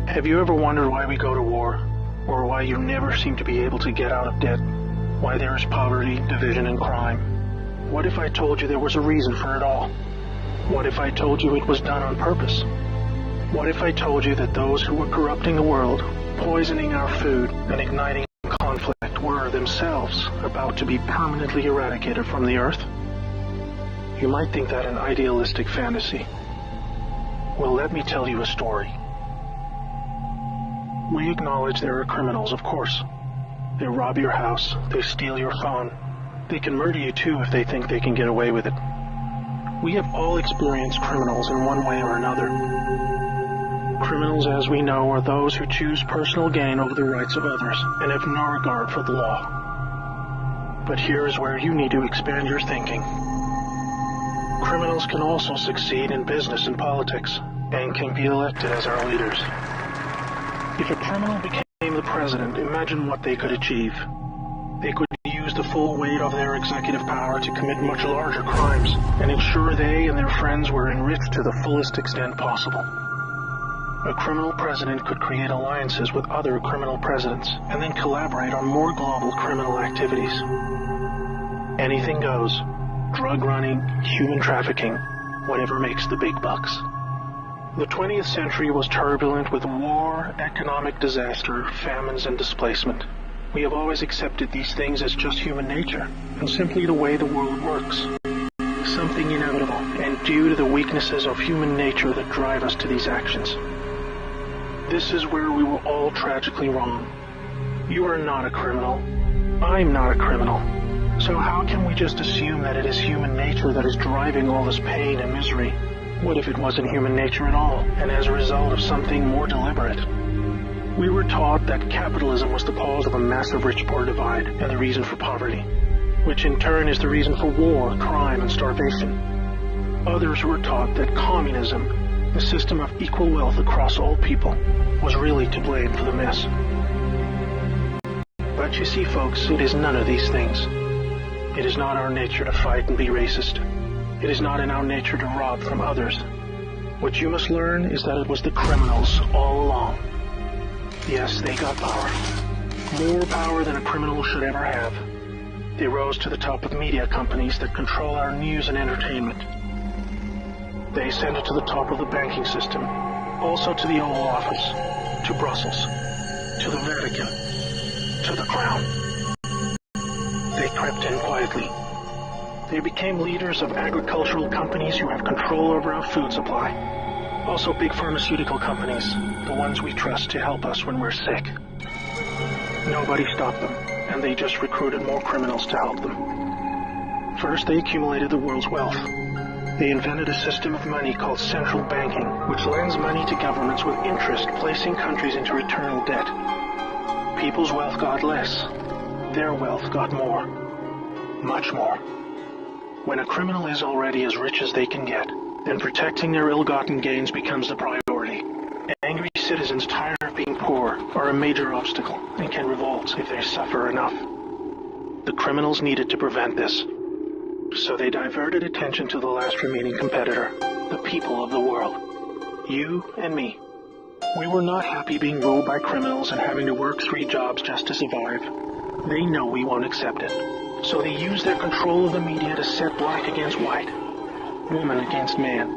Have you ever wondered why we go to war? Or why you never seem to be able to get out of debt? Why there is poverty, division, and crime? What if I told you there was a reason for it all? What if I told you it was done on purpose? What if I told you that those who were corrupting the world, poisoning our food, and igniting conflict were themselves about to be permanently eradicated from the earth? You might think that an idealistic fantasy. Well, let me tell you a story. We acknowledge there are criminals, of course. They rob your house, they steal your phone. They can murder you too if they think they can get away with it. We have all experienced criminals in one way or another. Criminals, as we know, are those who choose personal gain over the rights of others and have no regard for the law. But here is where you need to expand your thinking. Criminals can also succeed in business and politics and can be elected as our leaders. If a criminal became the president, imagine what they could achieve. They could use the full weight of their executive power to commit much larger crimes and ensure they and their friends were enriched to the fullest extent possible. A criminal president could create alliances with other criminal presidents and then collaborate on more global criminal activities. Anything goes. Drug running, human trafficking, whatever makes the big bucks. The 20th century was turbulent with war, economic disaster, famines, and displacement. We have always accepted these things as just human nature, and simply the way the world works. Something inevitable, and due to the weaknesses of human nature that drive us to these actions. This is where we were all tragically wrong. You are not a criminal. I'm not a criminal. So how can we just assume that it is human nature that is driving all this pain and misery? What if it wasn't human nature at all, and as a result of something more deliberate? We were taught that capitalism was the cause of a massive rich-poor divide and the reason for poverty, which in turn is the reason for war, crime, and starvation. Others were taught that communism, a system of equal wealth across all people, was really to blame for the mess. But you see, folks, it is none of these things. It is not our nature to fight and be racist. It is not in our nature to rob from others. What you must learn is that it was the criminals all along. Yes, they got power. More power than a criminal should ever have. They rose to the top of media companies that control our news and entertainment. They ascended to the top of the banking system, also to the Oval Office, to Brussels, to the Vatican, to the Crown. They crept in quietly. They became leaders of agricultural companies who have control over our food supply. Also big pharmaceutical companies, the ones we trust to help us when we're sick. Nobody stopped them, and they just recruited more criminals to help them. First, they accumulated the world's wealth. They invented a system of money called central banking, which lends money to governments with interest, placing countries into eternal debt. People's wealth got less. Their wealth got more. Much more. When a criminal is already as rich as they can get, then protecting their ill-gotten gains becomes the priority. Angry citizens tired of being poor are a major obstacle and can revolt if they suffer enough. The criminals needed to prevent this. So they diverted attention to the last remaining competitor, the people of the world. You and me. We were not happy being ruled by criminals and having to work 3 jobs just to survive. They know we won't accept it. So they use their control of the media to set black against white, woman against man,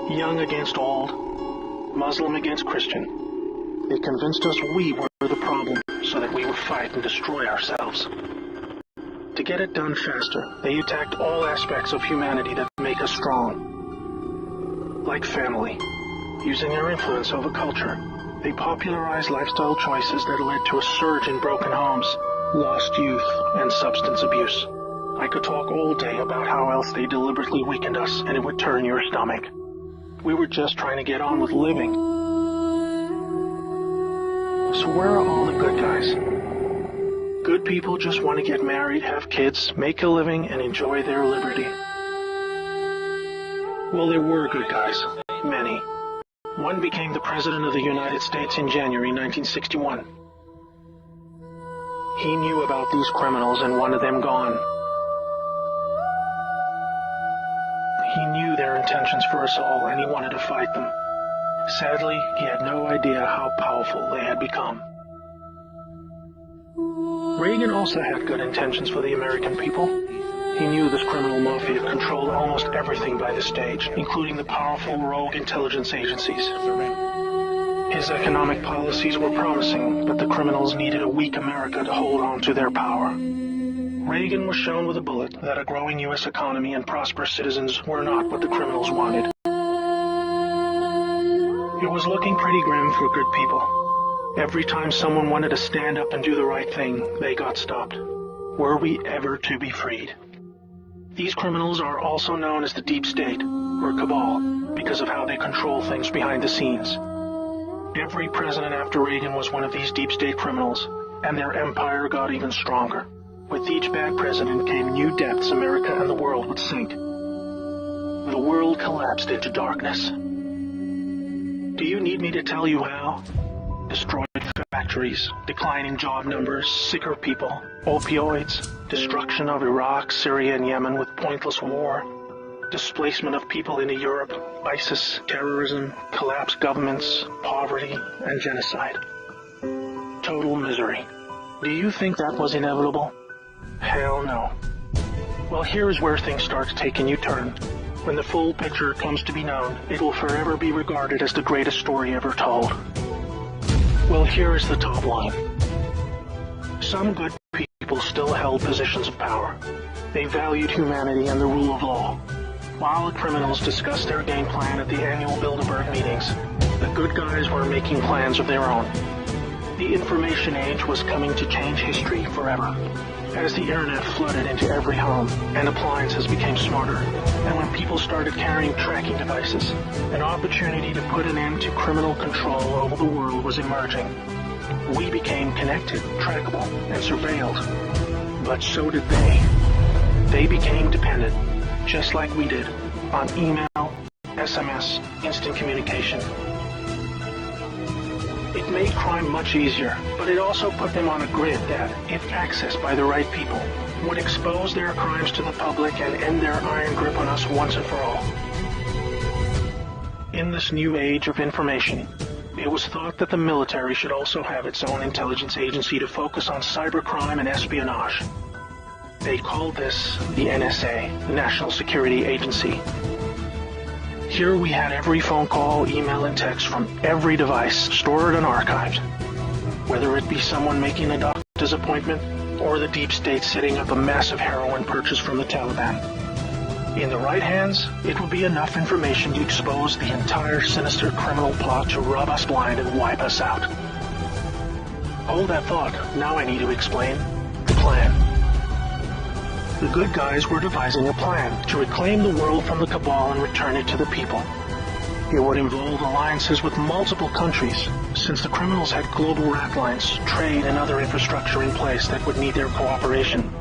young against old, Muslim against Christian. They convinced us we were the problem so that we would fight and destroy ourselves. To get it done faster, they attacked all aspects of humanity that make us strong. Like family, using their influence over culture, they popularized lifestyle choices that led to a surge in broken homes, lost youth, and substance abuse. I could talk all day about how else they deliberately weakened us, and it would turn your stomach. We were just trying to get on with living. So where are all the good guys? Good people just want to get married, have kids, make a living, and enjoy their liberty. Well, there were good guys. Many. One became the President of the United States in January 1961. He knew about these criminals and wanted them gone. He knew their intentions for us all, and he wanted to fight them. Sadly, he had no idea how powerful they had become. Reagan also had good intentions for the American people. He knew this criminal mafia controlled almost everything by the stage, including the powerful rogue intelligence agencies. His economic policies were promising, but the criminals needed a weak America to hold on to their power. Reagan was shown with a bullet that a growing U.S. economy and prosperous citizens were not what the criminals wanted. It was looking pretty grim for good people. Every time someone wanted to stand up and do the right thing, they got stopped. Were we ever to be freed? These criminals are also known as the Deep State, or Cabal, because of how they control things behind the scenes. Every president after Reagan was one of these Deep State criminals, and their empire got even stronger. With each bad president came new depths America and the world would sink. The world collapsed into darkness. Do you need me to tell you how? Destroyed factories, declining job numbers, sicker people, opioids, destruction of Iraq, Syria, and Yemen with pointless war, displacement of people into Europe, ISIS, terrorism, collapsed governments, poverty, and genocide. Total misery. Do you think that was inevitable? Hell no. Well, here's where things start to take a new turn. When the full picture comes to be known, it will forever be regarded as the greatest story ever told. Well, here is the top line. Some good people still held positions of power. They valued humanity and the rule of law. While the criminals discussed their game plan at the annual Bilderberg meetings, the good guys were making plans of their own. The information age was coming to change history forever. As the internet flooded into every home and appliances became smarter, and when people started carrying tracking devices, an opportunity to put an end to criminal control over the world was emerging. We became connected, trackable, and surveilled. But so did they. They became dependent, just like we did, on email, SMS, instant communication. It made crime much easier, but it also put them on a grid that, if accessed by the right people, would expose their crimes to the public and end their iron grip on us once and for all. In this new age of information, it was thought that the military should also have its own intelligence agency to focus on cybercrime and espionage. They called this the NSA, National Security Agency. Here we had every phone call, email, and text from every device stored and archived. Whether it be someone making a doctor's appointment or the Deep State setting up a massive heroin purchase from the Taliban. In the right hands, it would be enough information to expose the entire sinister criminal plot to rob us blind and wipe us out. Hold that thought. Now I need to explain the plan. The good guys were devising a plan to reclaim the world from the cabal and return it to the people. It would involve alliances with multiple countries, since the criminals had global rat lines, trade, and other infrastructure in place that would need their cooperation.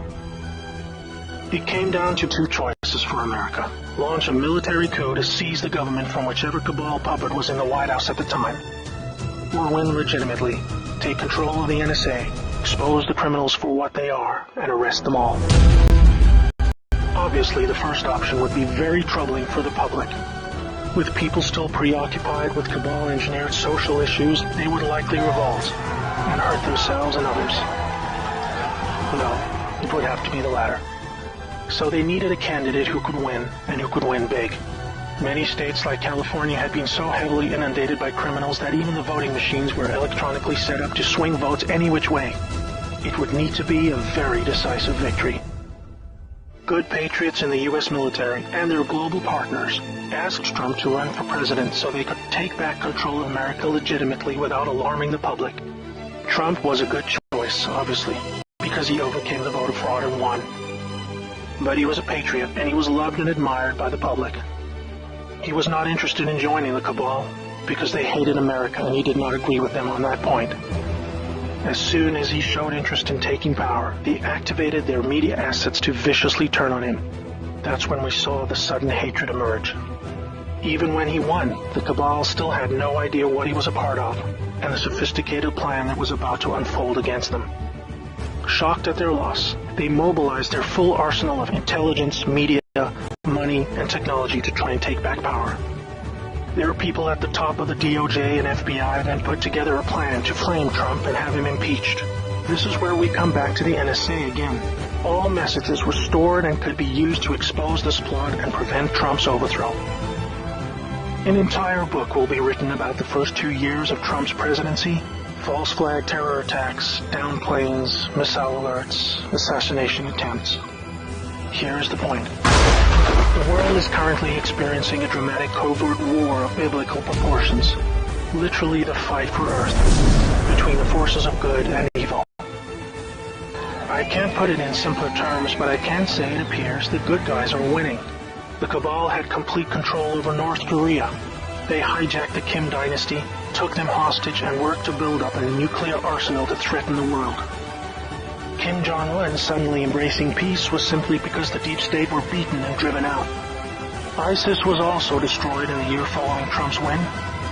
It came down to two choices for America. Launch a military coup to seize the government from whichever cabal puppet was in the White House at the time. Or win legitimately, take control of the NSA, expose the criminals for what they are, and arrest them all. Obviously, the first option would be very troubling for the public. With people still preoccupied with cabal-engineered social issues, they would likely revolt and hurt themselves and others. No, it would have to be the latter. So they needed a candidate who could win, and who could win big. Many states like California had been so heavily inundated by criminals that even the voting machines were electronically set up to swing votes any which way. It would need to be a very decisive victory. Good patriots in the U.S. military and their global partners asked Trump to run for president so they could take back control of America legitimately without alarming the public. Trump was a good choice, obviously, because he overcame the voter fraud and won. But he was a patriot, and he was loved and admired by the public. He was not interested in joining the cabal because they hated America, and he did not agree with them on that point. As soon as he showed interest in taking power, they activated their media assets to viciously turn on him. That's when we saw the sudden hatred emerge. Even when he won, the cabal still had no idea what he was a part of, and the sophisticated plan that was about to unfold against them. Shocked at their loss, they mobilized their full arsenal of intelligence, media, money, and technology to try and take back power. Their people at the top of the DOJ and FBI then put together a plan to flame Trump and have him impeached. This is where we come back to the NSA again. All messages were stored and could be used to expose this plot and prevent Trump's overthrow. An entire book will be written about the first 2 years of Trump's presidency. False flag terror attacks, downed planes, missile alerts, assassination attempts. Here's the point. The world is currently experiencing a dramatic covert war of biblical proportions. Literally the fight for Earth between the forces of good and evil. I can't put it in simpler terms, but I can say it appears the good guys are winning. The cabal had complete control over North Korea. They hijacked the Kim dynasty, took them hostage, and worked to build up a nuclear arsenal to threaten the world. Kim Jong-un suddenly embracing peace was simply because the deep state were beaten and driven out. ISIS was also destroyed in the year following Trump's win.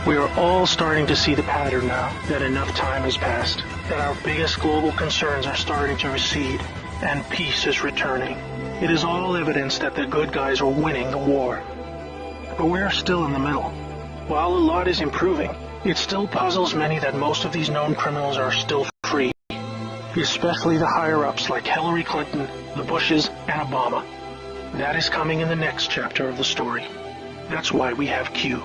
We are all starting to see the pattern now, that enough time has passed, that our biggest global concerns are starting to recede, and peace is returning. It is all evidence that the good guys are winning the war. But we are still in the middle. While a lot is improving, it still puzzles many that most of these known criminals are still free, especially the higher-ups like Hillary Clinton, the Bushes, and Obama. That is coming in the next chapter of the story. That's why we have Q.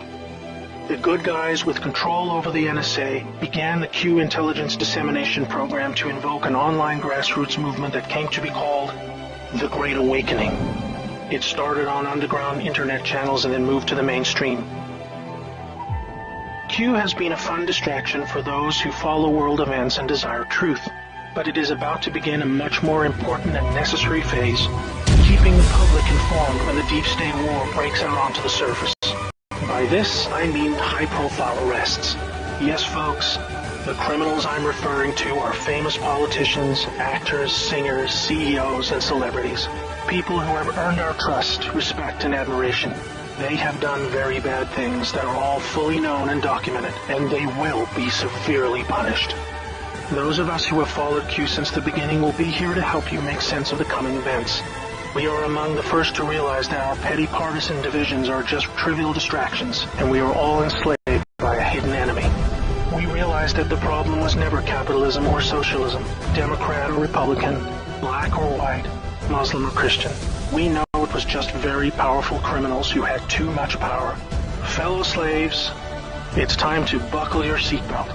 The good guys with control over the NSA began the Q intelligence dissemination program to invoke an online grassroots movement that came to be called the Great Awakening. It started on underground internet channels and then moved to the mainstream. Q has been a fun distraction for those who follow world events and desire truth, but it is about to begin a much more important and necessary phase, keeping the public informed when the deep state war breaks out onto the surface. By this, I mean high-profile arrests. Yes, folks, the criminals I'm referring to are famous politicians, actors, singers, CEOs, and celebrities. People who have earned our trust, respect, and admiration. They have done very bad things that are all fully known and documented, and they will be severely punished. Those of us who have followed Q since the beginning will be here to help you make sense of the coming events. We are among the first to realize that our petty partisan divisions are just trivial distractions, and we are all enslaved by a hidden enemy. We realized that the problem was never capitalism or socialism, Democrat or Republican, black or white, Muslim or Christian. We know it was just very powerful criminals who had too much power. Fellow slaves, it's time to buckle your seatbelt,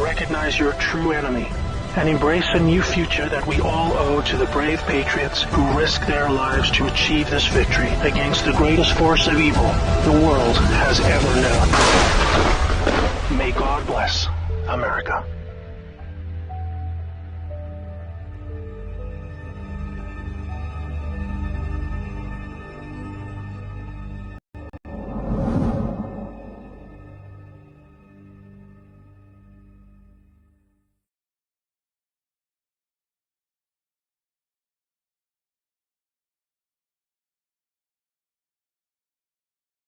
recognize your true enemy, and embrace a new future that we all owe to the brave patriots who risk their lives to achieve this victory against the greatest force of evil the world has ever known. May God bless America.